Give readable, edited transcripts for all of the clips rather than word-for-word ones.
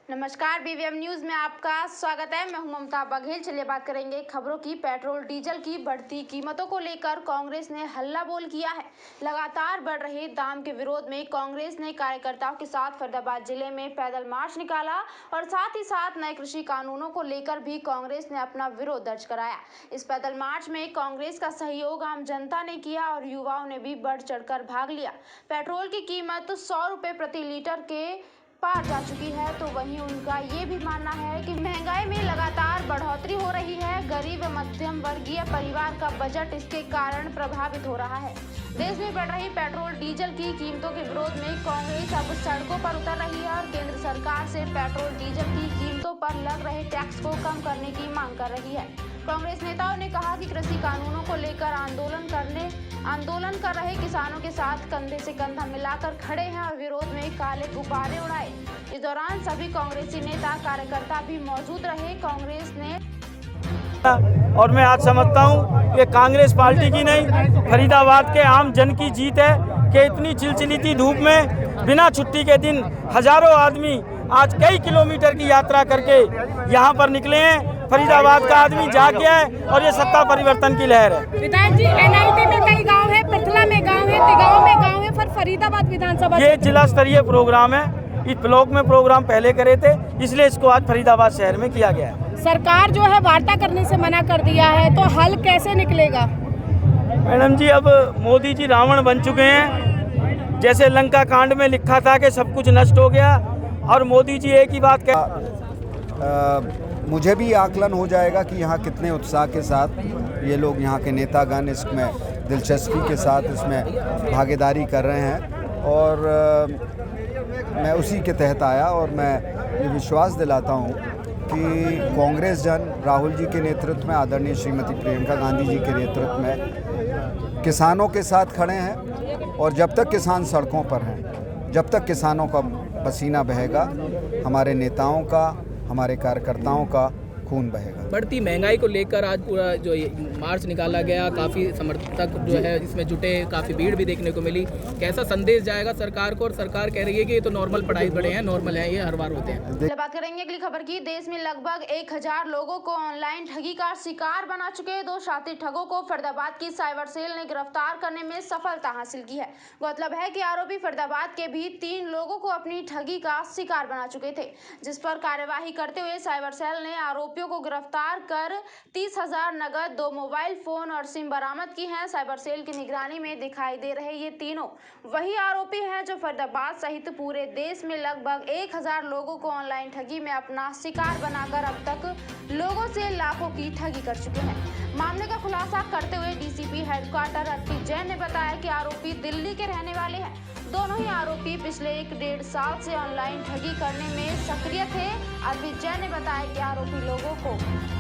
नमस्कार, BVM news में आपका स्वागत है। मैं हूं ममता बघेल। चलिए बात करेंगे खबरों की। पेट्रोल डीजल की बढ़ती कीमतों को लेकर कांग्रेस ने हल्ला बोल किया है। लगातार बढ़ रहे दाम के विरोध में कांग्रेस ने कार्यकर्ताओं के साथ फरीदाबाद जिले में पैदल मार्च निकाला और साथ ही साथ नए कृषि कानूनों को लेकर भी कांग्रेस ने अपना विरोध दर्ज कराया। इस पैदल मार्च में कांग्रेस का सहयोग आम जनता ने किया और युवाओं ने भी बढ़ चढ़कर भाग लिया। पेट्रोल की कीमत 100 रुपए प्रति लीटर के पार जा चुकी है, तो वहीं उनका ये भी मानना है कि महंगाई में लगातार बढ़ोतरी हो रही है। गरीब व मध्यम वर्गीय परिवार का बजट इसके कारण प्रभावित हो रहा है। देश में बढ़ रही पेट्रोल डीजल की कीमतों के विरोध में कांग्रेस अब सड़कों पर उतर रही है और केंद्र सरकार से पेट्रोल डीजल की कीमतों पर लग रहे टैक्स को कम करने की मांग कर रही है। कांग्रेस नेताओं ने कहा कि कृषि कानूनों को लेकर आंदोलन कर रहे किसानों के साथ कंधे से कंधा मिलाकर खड़े हैं और विरोध में काले गुब्बारे उड़ाए। इस दौरान सभी कांग्रेसी नेता कार्यकर्ता भी मौजूद रहे। कांग्रेस ने और मैं आज समझता हूँ ये कांग्रेस पार्टी की नहीं, फरीदाबाद के आम जन की जीत है कि इतनी चिलचिलाती धूप में बिना छुट्टी के दिन हजारों आदमी आज कई किलोमीटर की यात्रा करके यहाँ पर निकले हैं। फरीदाबाद का आदमी जाग गया है और ये सत्ता परिवर्तन की लहर है। विधायक जी, एनआईटी में कई गांव है, पृथला में गांव है, तिगांव में गांव है, पर फरीदाबाद विधानसभा ये जिला स्तरीय प्रोग्राम है। इस ब्लॉक में प्रोग्राम पहले करे थे, इसलिए इसको आज फरीदाबाद शहर में किया गया है। सरकार जो है वार्ता करने से मना कर दिया है, तो हल कैसे निकलेगा? मैडम जी, अब मोदी जी रावण बन चुके हैं। जैसे लंका कांड में लिखा था कि सब कुछ नष्ट हो गया, और मोदी जी एक ही बात मुझे भी आकलन हो जाएगा कि यहाँ कितने उत्साह के साथ ये लोग, यहाँ के नेतागण इसमें दिलचस्पी के साथ इसमें भागीदारी कर रहे हैं। और मैं उसी के तहत आया और मैं ये विश्वास दिलाता हूँ कि कांग्रेस जन राहुल जी के नेतृत्व में, आदरणीय श्रीमती प्रियंका गांधी जी के नेतृत्व में किसानों के साथ खड़े हैं। और जब तक किसान सड़कों पर हैं, जब तक किसानों का पसीना बहेगा, हमारे नेताओं का, हमारे कार्यकर्ताओं का खून बहेगा। बढ़ती महंगाई को लेकर आज पूरा जो मार्च निकाला गया, काफ़ी समर्थक जो है इसमें जुटे, काफ़ी भीड़ भी देखने को मिली। कैसा संदेश जाएगा सरकार को? और सरकार कह रही है कि ये तो नॉर्मल पढ़ाई बढ़े हैं, नॉर्मल है, ये हर बार होते हैं। बात करेंगे अगली खबर की। देश में लगभग 1000 लोगों को ऑनलाइन ठगी का शिकार बना चुके 2 शातिर ठगों को फरीदाबाद की साइबर सेल ने गिरफ्तार करने में सफलता हासिल की है। मतलब है कि आरोपी फरीदाबाद के भी 3 लोगों को अपनी ठगी का शिकार बना चुके थे, जिस पर कार्यवाही करते हुए साइबर सेल ने आरोपियों को गिरफ्तार कर 30,000 नगद, 2 मोबाइल फोन और सिम बरामद की हैं। साइबर सेल की निगरानी में दिखाई दे रहे ये तीनों वही आरोपी हैं जो फरीदाबाद सहित पूरे देश में लगभग 1000 लोगों को ऑनलाइन ठगी में अपना शिकार बनाकर अब तक लोगों से लाखों की ठगी कर चुके हैं। मामले का खुलासा करते हुए डीसीपी हेडक्वार्टर अर्पित जैन ने बताया कि आरोपी दिल्ली के रहने वाले हैं। दोनों ही आरोपी पिछले 1-1.5 साल से ऑनलाइन ठगी करने में सक्रिय थे। अर्पित जैन ने बताया कि आरोपी लोगों को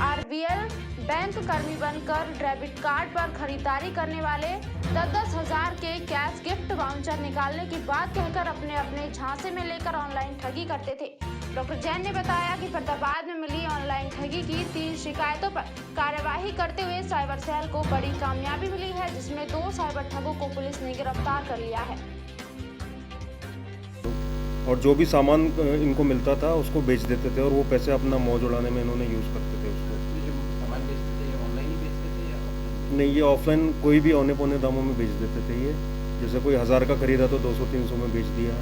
आरबीएल बैंक कर्मी बनकर डेबिट कार्ड पर खरीदारी करने वाले 10-10 हजार के कैश गिफ्ट वाउचर निकालने की बात कहकर अपने अपने झांसे में लेकर ऑनलाइन ठगी करते थे। डॉक्टर जैन ने बताया कि फरीदाबाद में मिली ऑनलाइन ठगी की 3 शिकायतों पर कार्यवाही करते हुए साइबर सेल को बड़ी कामयाबी मिली है, जिसमें 2 साइबर ठगों को पुलिस ने गिरफ्तार कर लिया है। और जो भी सामान इनको मिलता था उसको बेच देते थे और वो पैसे अपना मौज उड़ाने में इन्होंने यूज़ करते थे उसको। सामान बेचते थे या ऑनलाइन ही बेचते थे या ऑफलाइन? नहीं, ये ऑफलाइन कोई भी औने पौने दामों में बेच देते थे। ये जैसे कोई 1000 का खरीदा तो 200-300 में बेच दिया।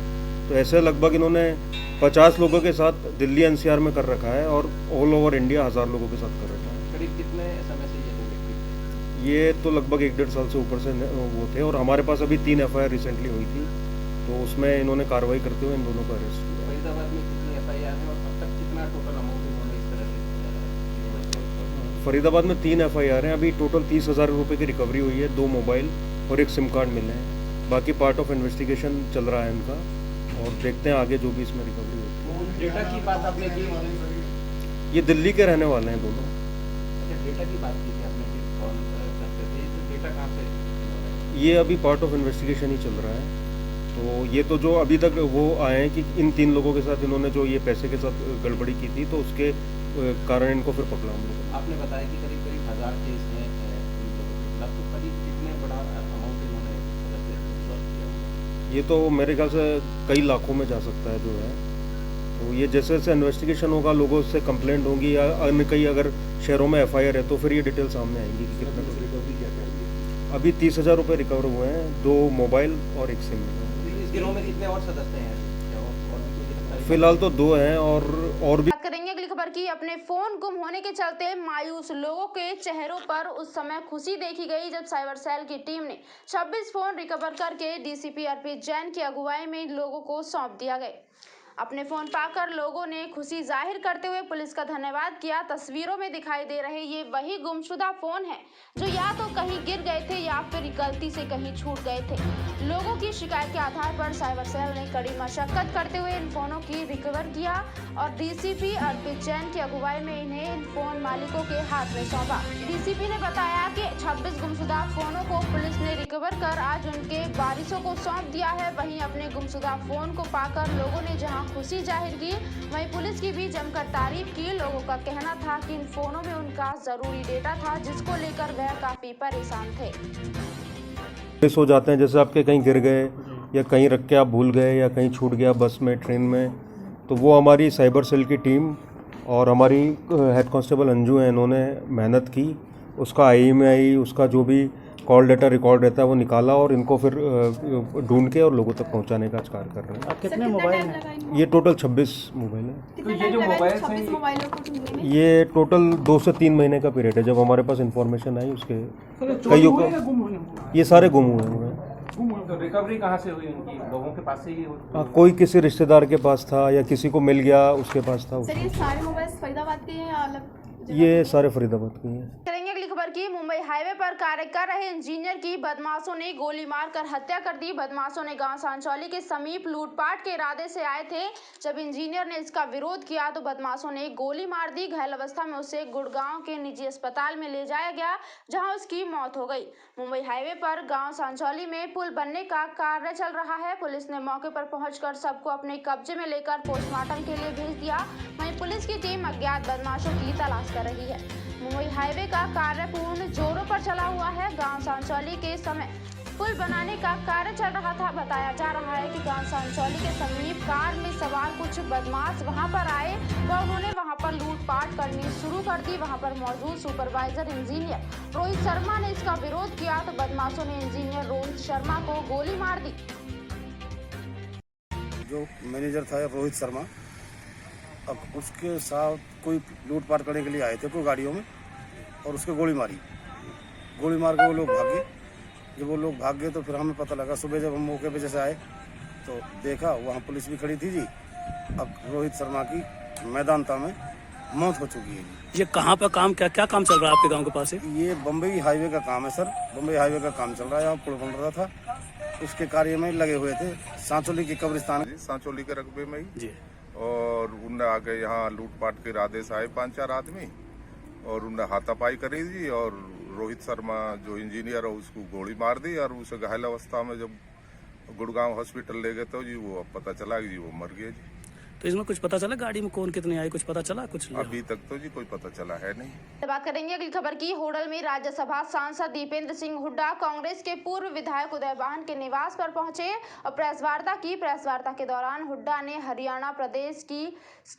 तो ऐसे लगभग इन्होंने 50 लोगों के साथ दिल्ली एनसीआर में कर रखा है और ऑल ओवर इंडिया 1000 लोगों के साथ कर रखा है। करीब कितने समय से ये लोग एक्टिव थे? ये तो लगभग 1-1.5 साल से ऊपर से वो थे। और हमारे पास अभी 3 FIR रिसेंटली हुई थी, तो उसमें इन्होंने कार्रवाई करते हुए इन दोनों को अरेस्ट किया। फरीदाबाद में कितनी FIR है और अब तक कितना टोटल अमाउंट इन्होंने इस तरह से? फरीदाबाद में 3 FIR हैं। अभी टोटल 30,000 रुपये की रिकवरी हुई है, 2 मोबाइल और 1 सिम कार्ड मिले हैं। बाकी पार्ट ऑफ इन्वेस्टिगेशन चल रहा है इनका और देखते हैं आगे जो भी इसमें रिकवरी होती है। डेटा की बात आपने की? ये दिल्ली के रहने वाले हैं दोनों। अच्छा, डेटा की बात की थी आपने कि कौन करते थे, तो डेटा कहाँ से? ये अभी पार्ट ऑफ इन्वेस्टिगेशन ही चल रहा है। तो ये तो जो अभी तक वो आए हैं कि इन 3 लोगों के साथ इन्होंने जो ये पैसे के साथ गड़बड़ी की थी, तो उसके कारण इनको फिर पकड़ा हम लोग। आपने बताया कि करीब 1000 केस हैं इन लोगों के खिलाफ, तो करीब कितने बड़ा अमाउंट इन्होंने किया? ये तो मेरे ख्याल से कई लाखों में जा सकता है जो है। तो तो ये जैसे जैसे इन्वेस्टिगेशन होगा, लोगों से कंप्लेंट होंगी या अन्य कई अगर शहरों में FIR है तो फिर ये डिटेल सामने आएंगी कि कितना रिकवरी क्या क्या। अभी 30,000 रुपये रिकवर हुए हैं, 2 मोबाइल और 1 सिम। इस गिरोह में कितने और सदस्य हैं? फिलहाल तो 2 हैं और भी। बात करेंगे अगली खबर की। अपने फोन गुम होने के चलते मायूस लोगों के चेहरों पर उस समय खुशी देखी गई जब साइबर सेल की टीम ने 26 फोन रिकवर करके DCP अर्पित जैन की अगुवाई में लोगों को सौंप दिया गया। अपने फोन पाकर लोगों ने खुशी जाहिर करते हुए पुलिस का धन्यवाद किया। तस्वीरों में दिखाई दे रहे ये वही गुमशुदा फोन है जो या तो कहीं गिर गए थे या फिर गलती से कहीं छूट गए थे। लोगों की शिकायत के आधार पर साइबर सेल ने कड़ी मशक्कत करते हुए इन फोनों की रिकवर किया और DCP अर्पित जैन की अगुवाई में इन्हें इन फोन मालिकों के हाथ में सौंपा। DCP ने बताया कि 26 गुमशुदा फोनों को पुलिस ने रिकवर कर आज उनके वारिसों को सौंप दिया है। वहीं अपने गुमशुदा फोन को पाकर लोगों ने जहां खुशी जाहिर की, वहीं पुलिस की भी जमकर तारीफ की। लोगों का कहना था कि इन फोनों में उनका जरूरी डेटा था जिसको लेकर वह काफी परेशान थे। हो जाते हैं जैसे आपके कहीं गिर गए या कहीं रख के आप भूल गए या कहीं छूट गया बस में, ट्रेन में, तो वो हमारी साइबर सेल की टीम और हमारी हेड कांस्टेबल अंजू है, इन्होंने मेहनत की। उसका IMEI उसका जो भी कॉल डेटा रिकॉर्ड रहता है वो निकाला और इनको फिर ढूंढ के और लोगों तक पहुंचाने का कार्य कर रहे हैं। कितने मोबाइल हैं? ये टोटल 26 मोबाइल है। कितने टाइम लगा 26 मोबाइलों को ढूंढने में? ये टोटल 2 से 3 महीने का पीरियड है। जब हमारे पास इंफॉर्मेशन आई उसके कईयों को ये सारे गुम हुए हैं। तो रिकवरी कहाँ से हुई उनकी? लोगों के पास से ही हुई? कोई किसी रिश्तेदार के पास था या किसी को मिल गया उसके पास था। सर ये सारे मोबाइल फरीदाबाद के हैं या अलग? ये सारे फरीदाबाद के हैं। करेंगे अगली खबर की। मुंबई हाईवे पर कार्य कर रहे इंजीनियर की बदमाशों ने गोली मारकर हत्या कर दी। बदमाशों ने गांव सांचौली के समीप लूटपाट के इरादे से आए थे। जब इंजीनियर ने इसका विरोध किया तो बदमाशों ने गोली मार दी। घायल अवस्था में उसे गुड़गांव के निजी अस्पताल में ले जाया गया जहां उसकी मौत हो गई। मुंबई हाईवे पर गांव सांचौली में पुल बनने का कार्य चल रहा है। पुलिस ने मौके पर पहुंचकर सबको अपने कब्जे में लेकर पोस्टमार्टम के लिए भेज दिया। वहीं पुलिस की टीम अज्ञात बदमाशों की तलाश कर रही है। मुंबई हाईवे का कार्य पूर्ण जोरों पर चला हुआ है। गांव सांचौली के समय पुल बनाने का कार्य चल रहा था। बताया जा रहा है कि गांव सांचौली के समीप कार में सवार कुछ बदमाश वहां पर आए व उन्होंने वहां पर लूटपाट करनी शुरू कर दी। वहां पर मौजूद सुपरवाइजर इंजीनियर रोहित शर्मा ने इसका विरोध किया तो बदमाशों ने इंजीनियर रोहित शर्मा को गोली मार दी। जो मैनेजर था रोहित शर्मा, अब उसके साथ कोई लूटपाट करने के लिए आए थे कोई गाड़ियों में और उसके गोली मारी। गोली मार के वो लोग भागे। जब वो लोग भाग गए तो फिर हमें पता लगा, सुबह जब हम मौके पे जैसे आए तो देखा वहाँ पुलिस भी खड़ी थी जी। अब रोहित शर्मा की मैदानता में मौत हो चुकी है। ये कहाँ पर काम क्या काम चल रहा है आपके गांव के पास? ये बम्बई हाईवे का काम है सर। बम्बई हाईवे का काम चल रहा है। यहाँ पुल बन रहा था, उसके कार्य में लगे हुए थे। सांचौली के कब्रिस्तान, सांचौली के रकबे में ही जी। और उनने आगे यहाँ लूटपाट के इरादे से आए 5-4 आदमी और उनने हाथापाई करी जी और रोहित शर्मा जो इंजीनियर है उसको गोली मार दी और उसे घायल अवस्था में जब गुड़गांव हॉस्पिटल ले गए तो जी वो अब पता चला कि जी वो मर गए जी। तो इसमें कुछ पता चला गाड़ी में कौन कितने आए? कुछ पता चला? कुछ अभी तक तो जी कोई पता चला है नहीं। बात करेंगे अगली खबर की। होडल में राज्यसभा सांसद दीपेंद्र सिंह हुड्डा कांग्रेस के पूर्व विधायक उदय वाहन के निवास पर पहुंचे और प्रेस वार्ता की। प्रेस वार्ता के दौरान हुड्डा ने हरियाणा प्रदेश की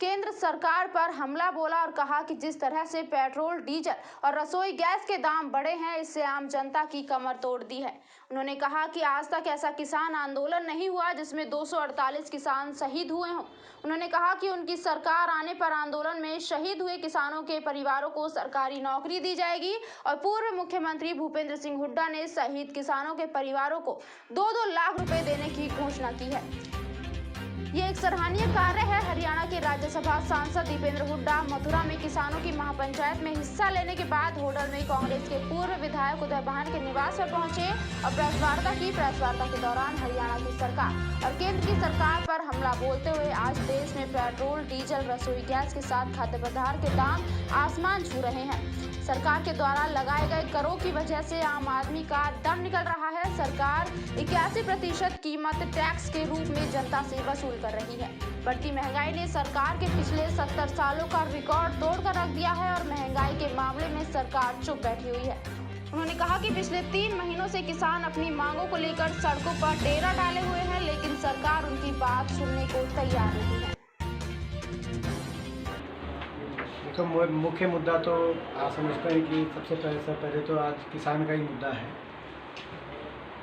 केंद्र सरकार पर हमला बोला और कहा कि जिस तरह से पेट्रोल, डीजल और रसोई गैस के दाम बढ़े हैं इससे आम जनता की कमर तोड़ दी है। उन्होंने कहा कि आज तक ऐसा किसान आंदोलन नहीं हुआ जिसमें 248 किसान शहीद हुए हों। उन्होंने कहा कि उनकी सरकार आने पर आंदोलन में शहीद हुए किसानों के परिवारों को सरकारी नौकरी दी जाएगी और पूर्व मुख्यमंत्री भूपेंद्र सिंह हुड्डा ने शहीद किसानों के परिवारों को 2-2 लाख रुपए देने की घोषणा की है। ये एक सराहनीय कार्य है। हरियाणा के राज्यसभा सांसद दीपेंद्र हुड्डा मथुरा में किसानों की महापंचायत में हिस्सा लेने के बाद होडल में कांग्रेस के पूर्व विधायक उदय वाहन के निवास पर पहुंचे और प्रेस वार्ता की। प्रेस वार्ता के दौरान हरियाणा की सरकार और केंद्र की सरकार पर हमला बोलते हुए आज देश में पेट्रोल, डीजल, रसोई गैस के साथ खाद्य पदार्थ के दाम आसमान छू रहे हैं। सरकार के द्वारा लगाए गए करों की वजह से आम आदमी का दम निकल रहा है। सरकार 81% कीमत टैक्स के रूप में जनता से वसूल कर रही है। बढ़ती महंगाई ने सरकार के पिछले 70 सालों का रिकॉर्ड तोड़कर रख दिया है और महंगाई के मामले में सरकार चुप बैठी हुई है। उन्होंने कहा कि पिछले 3 महीनों से किसान अपनी मांगों को लेकर सड़कों पर डेरा डाले हुए हैं लेकिन सरकार उनकी बात सुनने को तैयार नहीं है। एक तो मुख्य मुद्दा तो आप समझते हैं कि सबसे पहले तो आज किसान का ही मुद्दा है।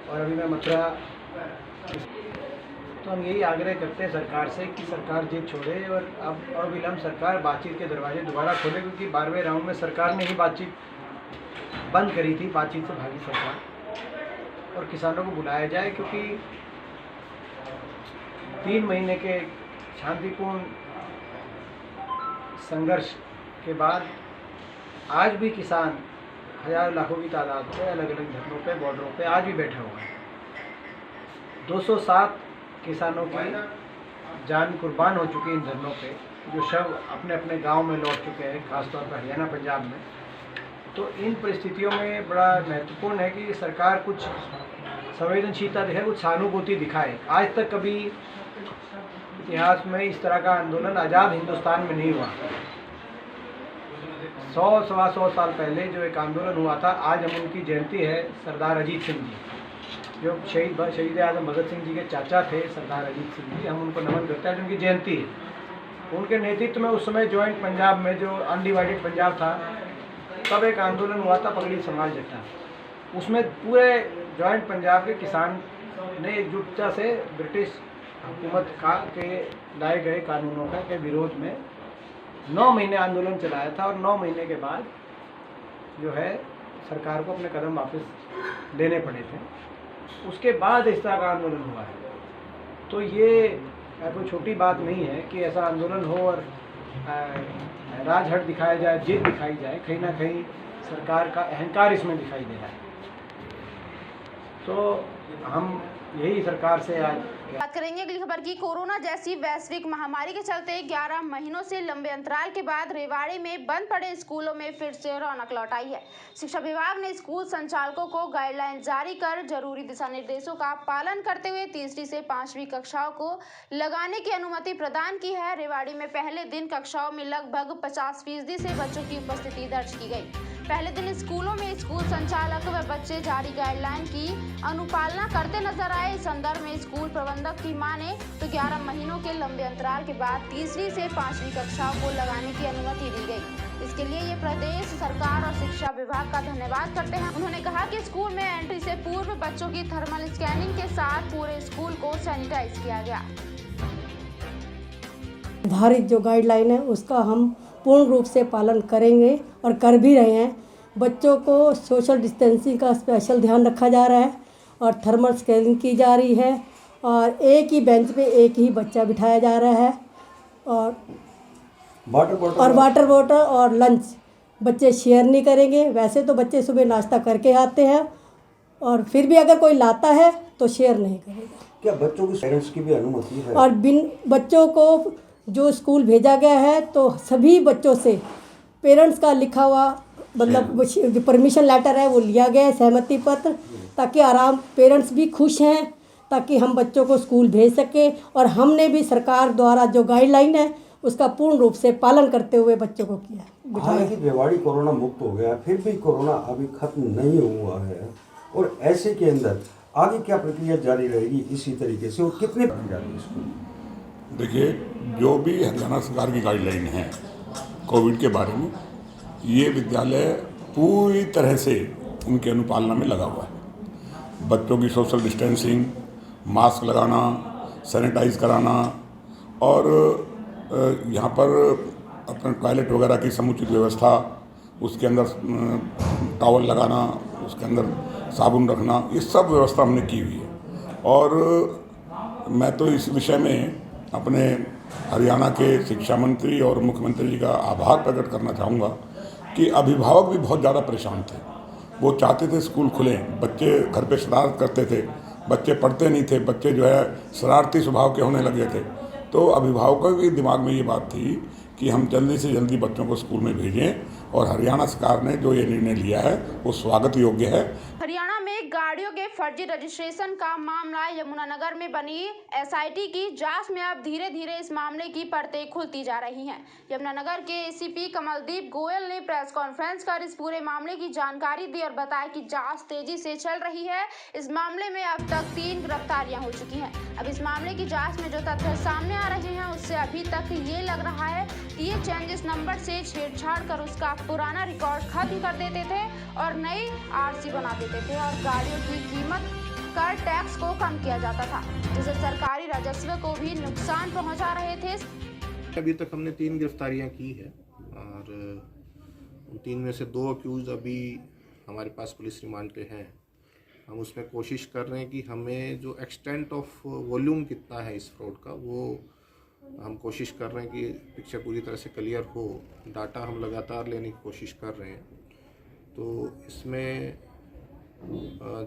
और अभी मैं मथुरा, तो हम यही आग्रह करते हैं सरकार से कि सरकार जिद छोड़े और अब अविलंब सरकार बातचीत के दरवाजे दोबारा खोले, क्योंकि 12वें राउंड में सरकार ने ही बातचीत बंद करी थी, बातचीत से भागी सरकार। और किसानों को बुलाया जाए, क्योंकि 3 महीने के शांतिपूर्ण संघर्ष के बाद आज भी किसान हजारों लाखों की तादाद पे अलग अलग धरनों पे, बॉर्डरों पे आज भी बैठा हुआ है। 207 किसानों की जान कुर्बान हो चुकी है इन धरनों पे, जो शव अपने अपने गांव में लौट चुके हैं, खासतौर पर हरियाणा पंजाब में। तो इन परिस्थितियों में बड़ा महत्वपूर्ण है कि सरकार कुछ संवेदनशीलता दिखाए, कुछ सहानुभूति दिखाए। आज तक कभी इतिहास में इस तरह का आंदोलन आज़ाद हिंदुस्तान में नहीं हुआ। 100-125 साल पहले जो एक आंदोलन हुआ था, आज हम उनकी जयंती है, सरदार अजीत सिंह जी, जो शहीद आजम भगत सिंह जी के चाचा थे, सरदार अजीत सिंह जी, हम उनको नमन करते हैं, उनकी जयंती है। उनके नेतृत्व में उस समय ज्वाइंट पंजाब में, जो अनडिवाइडेड पंजाब था, तब एक आंदोलन हुआ था, पगड़ी संभाल जट्टा। उसमें पूरे ज्वाइंट पंजाब के किसान ने एकजुटता से ब्रिटिश हुकूमत के लाए गए कानूनों के विरोध में 9 महीने आंदोलन चलाया था। और 9 महीने के बाद जो है सरकार को अपने कदम वापस लेने पड़े थे। उसके बाद इस तरह का आंदोलन हुआ है। तो ये कोई छोटी बात नहीं है कि ऐसा आंदोलन हो और राजहट दिखाया जाए, जिद दिखाई जाए। कहीं ना कहीं सरकार का अहंकार इसमें दिखाई दे रहा है। तो हम यही सरकार से आज बात करेंगे अगली खबर की। कोरोना जैसी वैश्विक महामारी के चलते 11 महीनों से लंबे अंतराल के बाद रेवाड़ी में बंद पड़े स्कूलों में फिर से रौनक लौट आई है। शिक्षा विभाग ने स्कूल संचालकों को गाइडलाइन जारी कर जरूरी दिशा निर्देशों का पालन करते हुए तीसरी से 5वीं कक्षाओं को लगाने की अनुमति प्रदान की है। रेवाड़ी में पहले दिन कक्षाओं में लगभग 50% से बच्चों की उपस्थिति दर्ज की गई। पहले दिन स्कूलों में स्कूल संचालक व बच्चे जारी गाइडलाइन की अनुपालना करते नजर आए। इस संदर्भ में स्कूल प्रबंधक की माने तो 11 महीनों के लंबे अंतराल के बाद तीसरी से 5वीं कक्षाओं को लगाने की अनुमति दी गई। इसके लिए ये प्रदेश सरकार और शिक्षा विभाग का धन्यवाद करते हैं। उन्होंने कहा कि स्कूल में एंट्री से पूर्व बच्चों की थर्मल स्कैनिंग के साथ पूरे स्कूल को सैनिटाइज किया गया। निर्धारित जो गाइडलाइन है उसका हम पूर्ण रूप से पालन करेंगे और कर भी रहे हैं। बच्चों को सोशल डिस्टेंसिंग का स्पेशल ध्यान रखा जा रहा है और थर्मल स्कैनिंग की जा रही है और एक ही बेंच पे एक ही बच्चा बिठाया जा रहा है और वाटर बॉटल और लंच बच्चे शेयर नहीं करेंगे। वैसे तो बच्चे सुबह नाश्ता करके आते हैं और फिर भी अगर कोई लाता है तो शेयर नहीं करेगा। क्या बच्चों की पेरेंट्स की भी अनुमति है? और बच्चों को जो स्कूल भेजा गया है तो सभी बच्चों से पेरेंट्स का लिखा हुआ मतलब जो परमिशन लेटर है वो लिया गया है, सहमति पत्र, ताकि आराम पेरेंट्स भी खुश हैं, ताकि हम बच्चों को स्कूल भेज सकें। और हमने भी सरकार द्वारा जो गाइडलाइन है उसका पूर्ण रूप से पालन करते हुए बच्चों को किया। हालांकि रेवाड़ी कोरोना मुक्त हो गया, फिर भी कोरोना अभी खत्म नहीं हुआ है और ऐसे के अंदर आगे क्या प्रक्रिया जारी रहेगी इसी तरीके से और कितने जारी स्कूल? देखिए, जो भी हरियाणा सरकार की गाइडलाइन है कोविड के बारे में, ये विद्यालय पूरी तरह से उनके अनुपालना में लगा हुआ है। बच्चों की सोशल डिस्टेंसिंग, मास्क लगाना, सैनिटाइज कराना और यहाँ पर अपने टॉयलेट वगैरह की समुचित व्यवस्था, उसके अंदर टॉवल लगाना, उसके अंदर साबुन रखना, ये सब व्यवस्था हमने की हुई है। और मैं तो इस विषय में अपने हरियाणा के शिक्षा मंत्री और मुख्यमंत्री जी का आभार प्रकट करना चाहूँगा कि अभिभावक भी बहुत ज़्यादा परेशान थे। वो चाहते थे स्कूल खुलें, बच्चे घर पे शरारत करते थे, बच्चे पढ़ते नहीं थे, बच्चे जो है शरारती स्वभाव के होने लगे थे। तो अभिभावकों के दिमाग में ये बात थी कि हम जल्दी से जल्दी बच्चों को स्कूल में भेजें और हरियाणा सरकार ने जो ये निर्णय लिया है वो स्वागत योग्य है। हरियाणा में गाड़ियों के फर्जी रजिस्ट्रेशन का मामला यमुनानगर में बनी एसआईटी की जांच में अब धीरे धीरे इस मामले की परतें खुलती जा रही हैं। यमुनानगर के एसीपी कमलदीप गोयल ने प्रेस कॉन्फ्रेंस कर इस पूरे मामले की जानकारी दी और बताया कि जांच तेजी से चल रही है। इस मामले में अब तक 3 गिरफ्तारियां हो चुकी हैं। अब इस मामले की जांच में जो तथ्य सामने आ रहे हैं उससे अभी तक ये लग रहा है कि ये चेंजेस नंबर से छेड़छाड़ कर उसका पुराना रिकॉर्ड खत्म कर देते थे और नई आरसी बना देते थे और गाड़ियों की कीमत कर टैक्स को कम किया जाता था, जिससे सरकारी राजस्व को भी नुकसान पहुंचा रहे थे। अभी तक हमने 3 गिरफ्तारियां की है और उन 3 में से 2 अक्यूज अभी हमारे पास पुलिस रिमांड पे हैं। हम उसमें कोशिश कर रहे हैं कि हमें जो एक्सटेंट ऑफ वॉल्यूम कितना है इस फ्रॉड का, वो हम कोशिश कर रहे हैं कि पिक्चर पूरी तरह से क्लियर हो। डाटा हम लगातार लेने की कोशिश कर रहे हैं। तो इसमें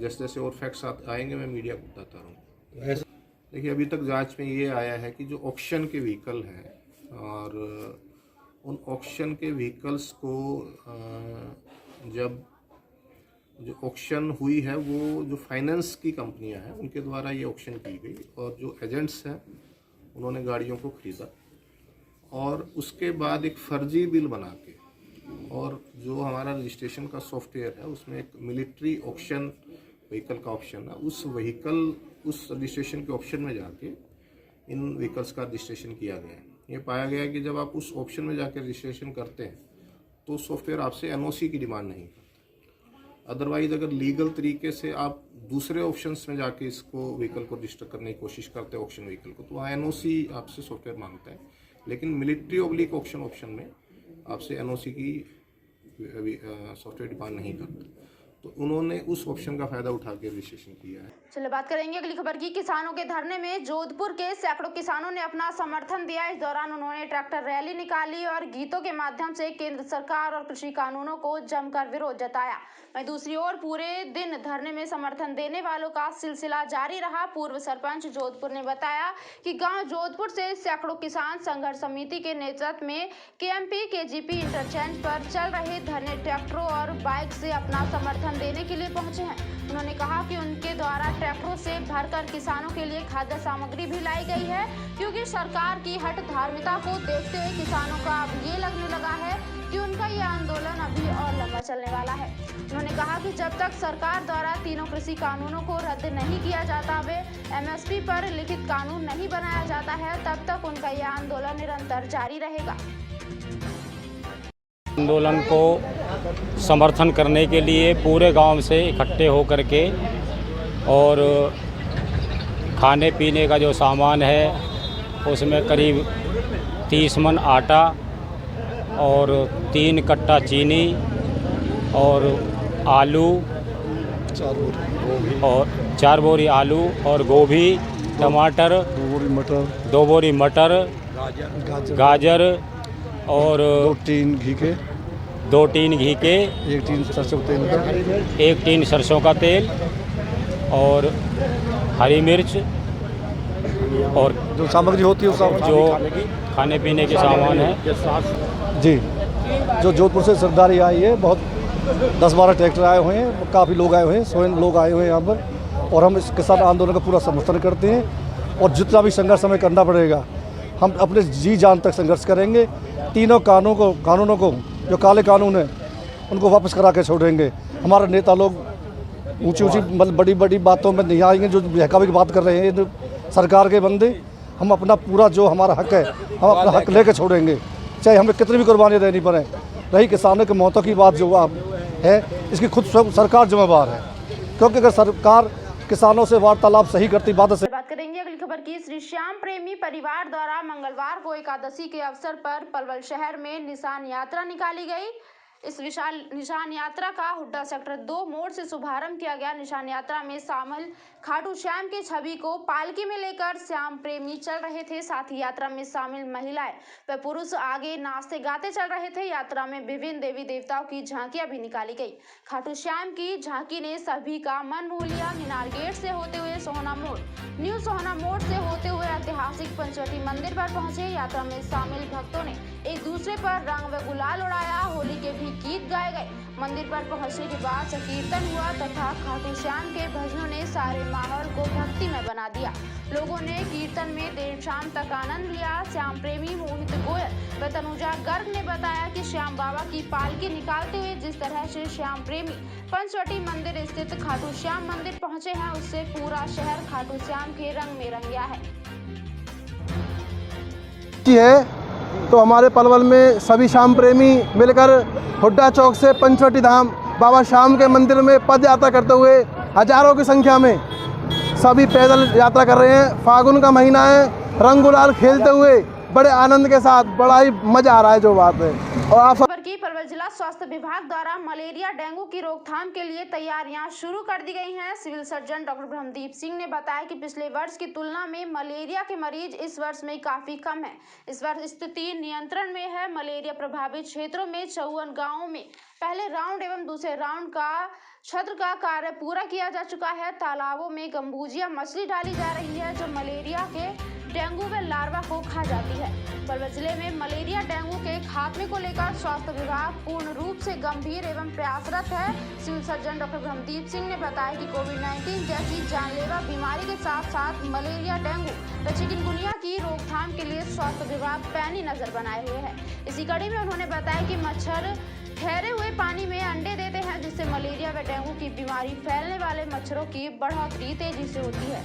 जैसे जैसे और फैक्ट्स आएंगे मैं मीडिया को बताता रहूँ। देखिए, अभी तक जांच में ये आया है कि जो ऑक्शन के व्हीकल हैं और उन ऑक्शन के व्हीकल्स को जब जो ऑक्शन हुई है वो जो फाइनेंस की कंपनियां हैं उनके द्वारा ये ऑक्शन की गई और जो एजेंट्स हैं उन्होंने गाड़ियों को ख़रीदा और उसके बाद एक फर्जी बिल बना के और जो हमारा रजिस्ट्रेशन का सॉफ्टवेयर है उसमें एक मिलिट्री ऑक्शन व्हीकल का ऑप्शन है, उस रजिस्ट्रेशन के ऑप्शन में जाके इन व्हीकल्स का रजिस्ट्रेशन किया गया है। ये पाया गया कि जब आप उस ऑप्शन में जाकर रजिस्ट्रेशन करते हैं तो सॉफ्टवेयर आपसे एनओसी की डिमांड नहीं करता। अदरवाइज अगर लीगल तरीके से आप दूसरे ऑप्शंस में जाके इसको व्हीकल को रजिस्टर करने की कोशिश करते हैं ऑक्शन व्हीकल को, तो वहाँ एनओसी आपसे सॉफ्टवेयर मांगता है। लेकिन मिलिट्री ऑब्लिक ऑप्शन में आपसे एनओसी की सॉफ्टवेयर डिमांड नहीं करता। तो उन्होंने उस ऑप्शन का फायदा उठा के रजिस्ट्रेशन किया है। चलिए बात करेंगे अगली खबर की। किसानों के धरने में जोधपुर के सैकड़ों किसानों ने अपना समर्थन दिया। इस दौरान उन्होंने ट्रैक्टर रैली निकाली और गीतों के माध्यम से केंद्र सरकार और कृषि कानूनों को जमकर विरोध जताया। वहीं दूसरी ओर पूरे दिन धरने में समर्थन देने वालों का सिलसिला जारी रहा। पूर्व सरपंच जोधपुर ने बताया कि गांव जोधपुर से सैकड़ों किसान संघर्ष समिति के नेतृत्व में केएमपी केजीपी इंटरचेंज पर चल रहे धरने ट्रैक्टरों और बाइक से अपना समर्थन देने के लिए पहुंचे हैं। उन्होंने कहा कि उनके द्वारा ट्रैक्टरों से भरकर किसानों के लिए खाद्य सामग्री भी लाई गई है, क्योंकि सरकार की हठ धार्मिकता को देखते हुए किसानों का अब ये लगने लगा है कि उनका ये आंदोलन अभी और लंबा चलने वाला है। उन्होंने कहा कि जब तक सरकार द्वारा तीनों कृषि कानूनों को रद्द नहीं किया जाता, वे एमएसपी पर लिखित कानून नहीं बनाया जाता है, तब तक उनका यह आंदोलन निरंतर जारी रहेगा। आंदोलन को समर्थन करने के लिए पूरे गांव से इकट्ठे होकर के और खाने पीने का जो सामान है उसमें करीब 30 मन आटा और 3 कट्टा चीनी और आलू और 4 बोरी आलू और गोभी, टमाटर, 2 बोरी मटर, गाजर और 2 टीन घी के 1 टीन सरसों का तेल और हरी मिर्च और जो सामग्री होती है जो खाने पीने के सामान है। जी, जो जोधपुर से सरदारी आई है, बहुत 10-12 ट्रैक्टर आए हुए हैं, काफ़ी लोग आए हुए हैं, 100 लोग आए हुए हैं यहाँ पर, और हम इस किसान आंदोलन का पूरा समर्थन करते हैं और जितना भी संघर्ष हमें करना पड़ेगा हम अपने जी जान तक संघर्ष करेंगे। तीनों कानूनों को जो काले कानून हैं उनको वापस करा के छोड़ेंगे। हमारे नेता लोग ऊंची मतलब बड़ी बातों में नहीं आएंगे, जो बहकावे की बात कर रहे हैं सरकार के बंदे। हम अपना पूरा जो हमारा हक है हम अपना हक लेके छोड़ेंगे, चाहे हमें कितनी भी कुर्बानी देनी पड़े। रही किसानों के मौतों की बात जो है, इसकी खुद सरकार जिम्मेवार है, क्योंकि अगर सरकार किसानों से वार्तालाप सही करती बात करेंगे अगली खबर की। श्री श्याम प्रेमी परिवार द्वारा मंगलवार को एकादशी के अवसर पर पलवल शहर में निशान यात्रा निकाली गई। इस विशाल निशान यात्रा का हुड्डा सेक्टर 2 मोड़ से शुभारंभ किया गया। निशान यात्रा में शामिल खाटू श्याम की छवि को पालकी में लेकर श्याम प्रेमी चल रहे थे। साथ ही यात्रा में शामिल महिलाएं व पुरुष आगे नाचते गाते चल रहे थे। यात्रा में विभिन्न देवी देवताओं की झांकियां भी निकाली गई। खाटू श्याम की झांकी ने सभी का मन मोह लिया। मीनार गेट से होते हुए सोहना मोड़, न्यू सोहना मोड़ से होते हुए ऐतिहासिक पंचवटी मंदिर पर पहुंचे। यात्रा में शामिल भक्तों ने एक दूसरे पर रंग व गुलाल उड़ाया। होली के भी गीत गाए गए। मंदिर पर पहुंचने के बाद संकीर्तन हुआ तथा खाटू श्याम के भजनों ने सारे माहौल को भक्तिमय बना दिया। लोगों ने कीर्तन में देर शाम तक आनंद लिया। श्याम प्रेमी मोहित गोयल व तनुजा गर्ग ने बताया कि श्याम बाबा की पालकी निकालते हुए जिस तरह से श्याम प्रेमी पंचवटी मंदिर स्थित खाटू श्याम मंदिर पहुंचे हैं, उससे पूरा शहर खाटू श्याम के रंग में रंग गया है। तो हमारे पलवल में सभी श्याम प्रेमी मिलकर हुड्डा चौक से पंचवटी धाम बाबा श्याम के मंदिर में पद यात्रा करते हुए हजारों की संख्या में सभी पैदल यात्रा कर रहे हैं। फागुन का महीना है, रंग गुलाल खेलते हुए बड़े आनंद के साथ बड़ा ही मजा आ रहा है जो बात है। और आप पलवल जिला स्वास्थ्य विभाग द्वारा मलेरिया डेंगू की रोकथाम के लिए तैयारियां शुरू कर दी गई हैं। Civil surgeon doctor Brahmdeep Singh ने बताया कि पिछले वर्ष की तुलना में मलेरिया के मरीज इस वर्ष में काफी कम है। इस वर्ष स्थिति नियंत्रण में है। मलेरिया प्रभावित क्षेत्रों में 54 गाँवों में पहले राउंड एवं दूसरे राउंड का छद्म का कार्य पूरा किया जा चुका है। तालाबों में गंबूजिया मछली डाली जा रही है जो मलेरिया के डेंगू व लार्वा को खा जाती है। पलवल जिले में मलेरिया डेंगू के खात्मे को लेकर स्वास्थ्य विभाग पूर्ण रूप से गंभीर एवं प्रयासरत है। Civil surgeon doctor Brahmdeep Singh ने बताया कि कोविड-19 जैसी जानलेवा बीमारी के साथ साथ मलेरिया, डेंगू व चिकनगुनिया की रोकथाम के लिए स्वास्थ्य विभाग पैनी नजर बनाए हुए है। इसी कड़ी में उन्होंने बताया कि मच्छर ठहरे हुए पानी में अंडे देते हैं, जिससे मलेरिया व डेंगू की बीमारी फैलने वाले मच्छरों की बढ़ोतरी तेजी से होती है।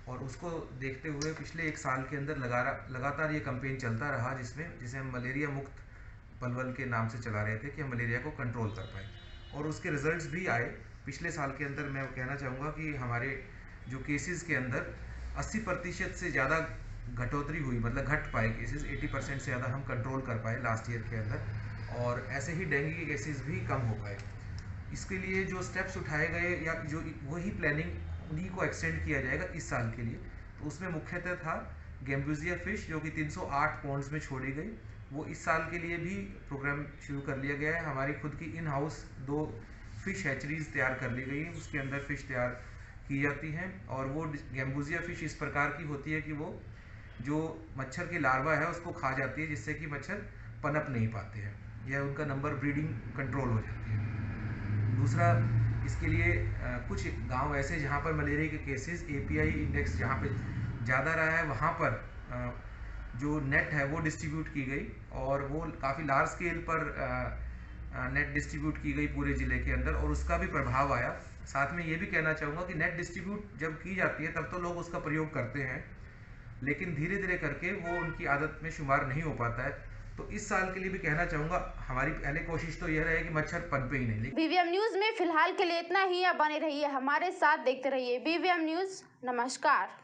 और उसको देखते हुए पिछले 1 साल के अंदर लगातार ये कैंपेन चलता रहा, जिसे हम मलेरिया मुक्त पलवल के नाम से चला रहे थे कि हम मलेरिया को कंट्रोल कर पाए और उसके रिजल्ट्स भी आए। पिछले साल के अंदर मैं कहना चाहूँगा कि हमारे जो केसेस के अंदर 80% से ज़्यादा घटोतरी हुई, मतलब घट पाए केसेस, 80% से ज़्यादा हम कंट्रोल कर पाए लास्ट ईयर के अंदर। और ऐसे ही डेंगू के केसेस भी कम हो पाए। इसके लिए जो स्टेप्स उठाए गए या जो वही प्लानिंग उन्हीं को एक्सटेंड किया जाएगा इस साल के लिए। तो उसमें मुख्यतः था गैम्बूजिया फिश जो कि 308 पॉन्ड्स में छोड़ी गई, वो इस साल के लिए भी प्रोग्राम शुरू कर लिया गया है। हमारी खुद की इन हाउस 2 फिश हैचरीज तैयार कर ली गई है, उसके अंदर फिश तैयार की जाती हैं। और वो गैम्बूजिया फिश इस प्रकार की होती है कि वो जो मच्छर की लार्वा है उसको खा जाती है, जिससे कि मच्छर पनप नहीं पाते हैं या उनका नंबर ब्रीडिंग कंट्रोल हो जाती है। दूसरा, इसके लिए कुछ गांव ऐसे जहां पर मलेरिया के केसेस API इंडेक्स जहां पे ज़्यादा रहा है, वहां पर जो नेट है वो डिस्ट्रीब्यूट की गई और वो काफ़ी लार्ज स्केल पर नेट डिस्ट्रीब्यूट की गई पूरे ज़िले के अंदर और उसका भी प्रभाव आया। साथ में ये भी कहना चाहूँगा कि नेट डिस्ट्रीब्यूट जब की जाती है तब तो लोग उसका प्रयोग करते हैं, लेकिन धीरे धीरे करके वो उनकी आदत में शुमार नहीं हो पाता है। तो इस साल के लिए भी कहना चाहूँगा हमारी पहले कोशिश तो यह रहे कि मच्छर पनपे ही नहीं। BVM न्यूज़ में फिलहाल के लिए इतना ही। अब बने रहिए हमारे साथ, देखते रहिए BVM न्यूज़। नमस्कार।